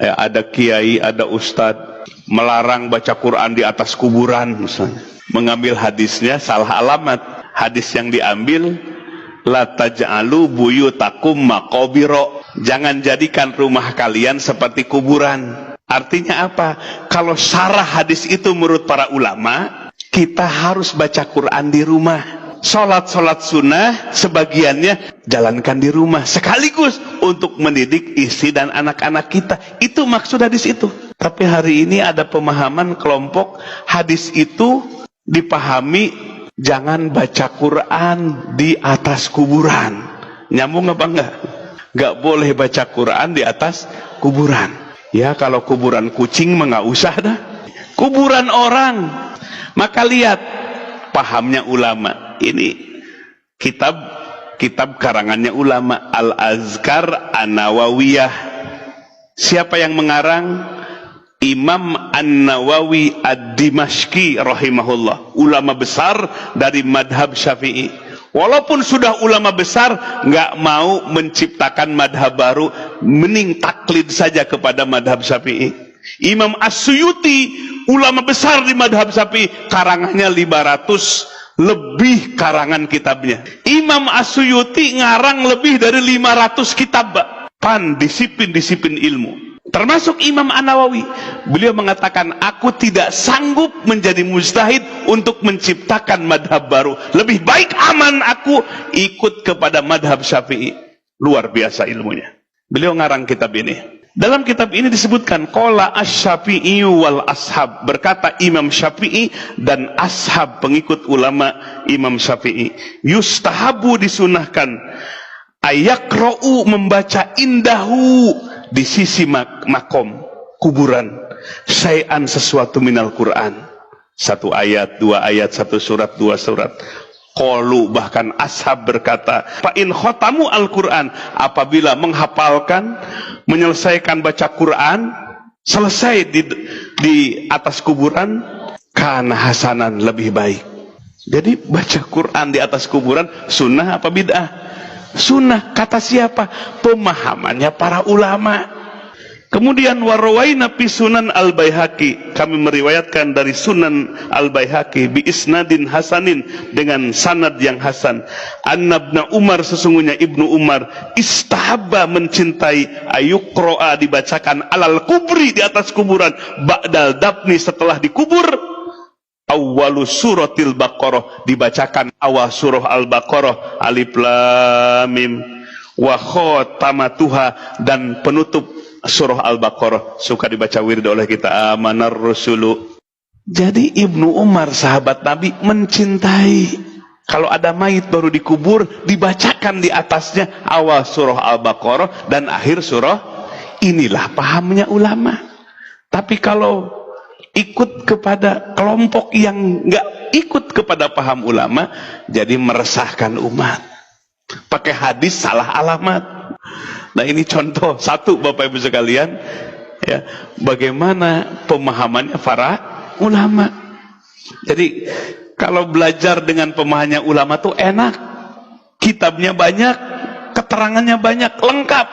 Ya, ada kiai, ada ustadz melarang baca Quran di atas kuburan misalnya. Mengambil hadisnya salah alamat. Hadis yang diambil, la taj'alu buyutakum maqabiro. Jangan jadikan rumah kalian seperti kuburan. Artinya apa? Kalau syarah hadis itu menurut para ulama, kita harus baca Quran di rumah. Sholat sunnah sebagiannya jalankan di rumah, sekaligus untuk mendidik istri dan anak-anak kita. Itu maksud hadis itu. Tapi hari ini ada pemahaman kelompok hadis itu dipahami jangan baca Quran di atas kuburan. Nyambung apa enggak? Enggak boleh baca Quran di atas kuburan. Ya, kalau kuburan kucing mah enggak usah dah. Kuburan orang. Maka lihat pahamnya ulama. Ini kitab karangannya ulama, Al-Azkar An-Nawawiyah. Siapa yang mengarang? Imam An-Nawawi Ad-Dimashqi rahimahullah, ulama besar dari madhab Syafi'i. Walaupun sudah ulama besar, nggak mau menciptakan madhab baru, mending taklid saja kepada madhab Syafi'i. Imam As-Suyuti, ulama besar di madhab Syafi'i, karangannya 500 lebih karangan kitabnya. Imam As-Suyuti ngarang lebih dari 500 kitab, disiplin ilmu. Termasuk Imam An-Nawawi. Beliau mengatakan, aku tidak sanggup menjadi mujtahid untuk menciptakan madhab baru. Lebih baik aman aku ikut kepada madhab Syafi'i. Luar biasa ilmunya. Beliau ngarang kitab ini. Dalam kitab ini disebutkan qala asy-Syafi'i wal ashab, berkata Imam Syafi'i dan ashab pengikut ulama Imam Syafi'i, yustahabu disunahkan ayakra'u membaca indahu di sisi makom kuburan syai'an sesuatu minal Quran, satu ayat, dua ayat, satu surat, dua surat. Qalu, bahkan ashab berkata, fa in khotamu al-Quran, apabila menghafalkan, menyelesaikan baca Quran, selesai di atas kuburan, kana hasanan, lebih baik. Jadi baca Quran di atas kuburan sunnah apa bid'ah? Sunnah. Kata siapa? Pemahamannya para ulama. Kemudian warawaina fi Sunan Al-Baihaqi, kami meriwayatkan dari Sunan Al-Baihaqi bi isnadin hasanin, dengan sanad yang hasan, anna Ibnu Umar, sesungguhnya Ibnu Umar, istahabba mencintai ayuqra'a dibacakan alal kubri di atas kuburan, ba'dal dafni setelah dikubur, awwalu suratil Baqarah dibacakan awal surah Al-Baqarah, alif lam mim, wa khatamatuha, dan penutup surah Al-Baqarah suka dibaca wirid oleh kita, amanar rasulu. Jadi Ibnu Umar sahabat Nabi mencintai kalau ada mayit baru dikubur dibacakan di atasnya awal surah Al-Baqarah dan akhir surah. Inilah pahamnya ulama. Tapi kalau ikut kepada kelompok yang nggak ikut kepada paham ulama, jadi meresahkan umat. Pakai hadis salah alamat. Nah, ini contoh satu, Bapak Ibu sekalian, ya, bagaimana pemahamannya para ulama. Jadi kalau belajar dengan pemahamannya ulama tuh enak, kitabnya banyak, keterangannya banyak, lengkap.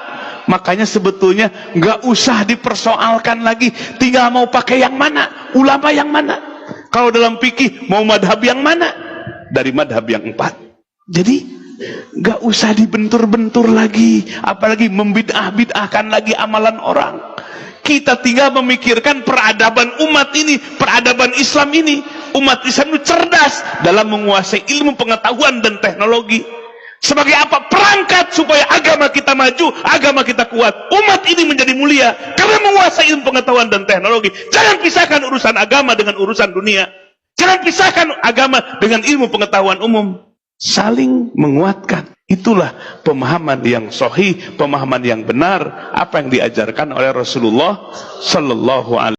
Makanya sebetulnya nggak usah dipersoalkan lagi, tinggal mau pakai yang mana, ulama yang mana. Kalau dalam fikih mau madhab yang mana, dari madhab yang 4. Jadi gak usah dibentur-bentur lagi, apalagi membid'ah-bid'ahkan lagi amalan orang. Kita tinggal memikirkan peradaban umat ini, peradaban Islam ini. Umat Islam itu cerdas dalam menguasai ilmu pengetahuan dan teknologi. Sebagai apa? Perangkat supaya agama kita maju, agama kita kuat. Umat ini menjadi mulia karena menguasai ilmu pengetahuan dan teknologi. Jangan pisahkan urusan agama dengan urusan dunia. Jangan pisahkan agama dengan ilmu pengetahuan umum. Saling menguatkan. Itulah pemahaman yang sahih, pemahaman yang benar, apa yang diajarkan oleh Rasulullah sallallahu alaihi wasallam.